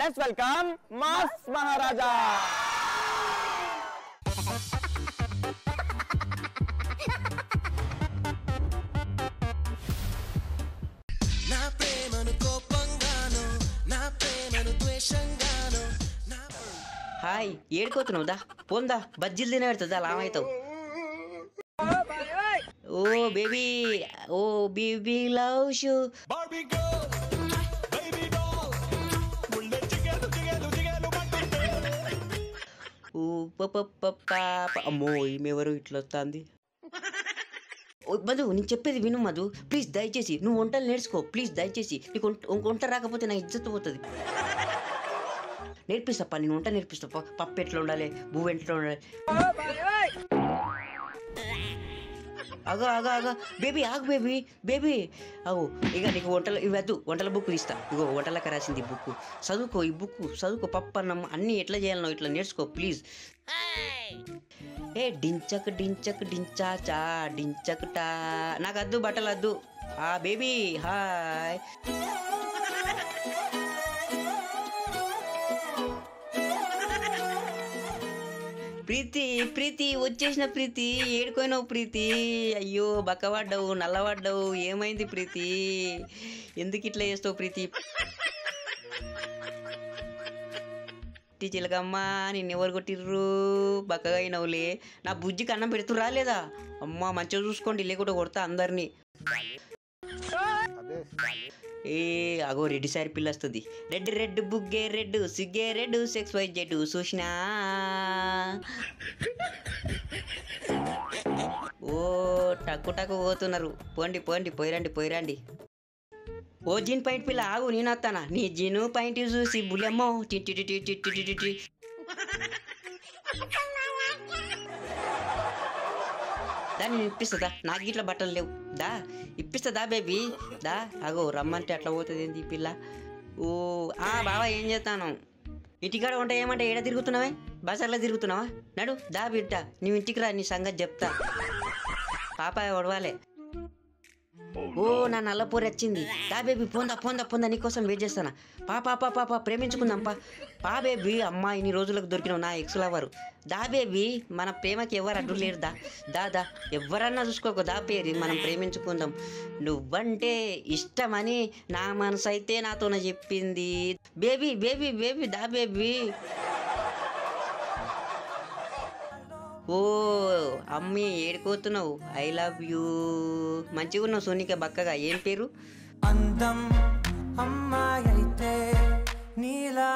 Let's welcome mass మహారాజా. నా ప్రేమను కోపంగాను నా ప్రేమను ద్వేషంగాను. హాయ్ ఏడుకోతున్నావు దా పోందా బజ్జీలు తిన పెడుతుందా లామవుతావు. ఓ బేబీ ఓ బేబీ లవ్ షూ అమ్మో ఈమెవరు ఇట్లా వస్తుంది. మధు నేను చెప్పేది విను మధు ప్లీజ్ దయచేసి నువ్వు వంటలు నేర్చుకో ప్లీజ్ దయచేసి. నీకు వంట రాకపోతే నా ఇజ్జత్ పోతుంది. నేర్పిస్తాప్ప నేను వంట నేర్పిస్తాప్ప. పప్పు ఎట్లా ఉండాలి బువ్వ ఎట్లా ఉండాలి. అగో అగో అగో బేబీ ఆగు బేబీ బేబీ అగో ఇక నీకు వంటలు ఇవి వద్దు వంటల బుక్ తీస్తా. ఇగో వంటలకి రాసింది ఈ బుక్ చదువుకో. ఈ బుక్ చదువుకో. పప్పు అన్నం అన్నీ ఎట్లా చేయాలనో ఇట్లా నేర్చుకో ప్లీజ్. ఏ డించక్ డించక్ డించాచా డించక్ టా. నాకు వద్దు బట్టలు వద్దు. Baby hi. ప్రీతి ప్రీతి వచ్చేసిన ప్రీతి ఏడుకోయినావు ప్రీతి. అయ్యో బక్కవాడ్డావు నల్లవాడ్డావు ఏమైంది ప్రీతి ఎందుకు ఇట్లా చేస్తావు ప్రీతి. చిలకమ్మా నిన్నెవరు కొట్టిర్రు బక్కగా అయినవులే. నా బుజ్జికి అన్నం పెడుతురా లేదా. అమ్మ మంచిగా చూసుకోండి లేకుండా కొడతా అందరినీ. ఏ అగో రెడ్డి సారి పిల్ల వస్తుంది. రెడ్ రెడ్ బుగ్గే రెడ్ సిగ్గే రెడ్ సెక్స్ వై జెడ్ చూసినా. ఓ టక్కు టక్కు పోతున్నారు. పోండి పోండి పోయిరండి పోయిరండి. ఓ జీన్ పాయింట్ పిల్ల ఆగు నేను వస్తానా. నీ జీను పాయింట్ చూసి బుల్లెమ్మో టి దా నేను ఇప్పిస్తుందా. నాకు ఇట్లా బట్టలు లేవు దా ఇప్పిస్తుందా బేబీ దా. అగో రమ్మంటే అట్లా పోతుంది ఏంది ఈ పిల్ల. ఓ బాబా ఏం చేస్తాను ఇంటికాడ వంట ఏమంటే ఏడ తిరుగుతున్నావే బజార్లో తిరుగుతున్నావా. నడు దా బిడ్డ నువ్వు ఇంటికి రా నీ సంగతి చెప్తా. పాప ఒడవాలే. ఓ నా నల్లపూరి వచ్చింది. దా బేబీ పోందా పోందా పోందా నీకోసం వెయిట్ చేస్తానా. పాప ప్రేమించుకుందాం పా బేబీ. అమ్మా ఇన్ని రోజులకు దొరికినావు నా ఎక్స్ లవరు. దా బేబీ మన ప్రేమకి ఎవరు అడ్డు లేరు దా ఎవరన్నా చూసుకోకు దా పేరు మనం ప్రేమించుకుందాం. నువ్వంటే ఇష్టమని నా మనసు అయితే నాతోనే చెప్పింది. బేబీ బేబీ బేబీ దా బేబీ. ఓ అమ్మీ ఏడుకోతున్నావు. I love you. మంచిగా ఉన్నావు సోనిక బక్కగా. ఏం పేరు. అందం అమ్మాయి అయితే నీలా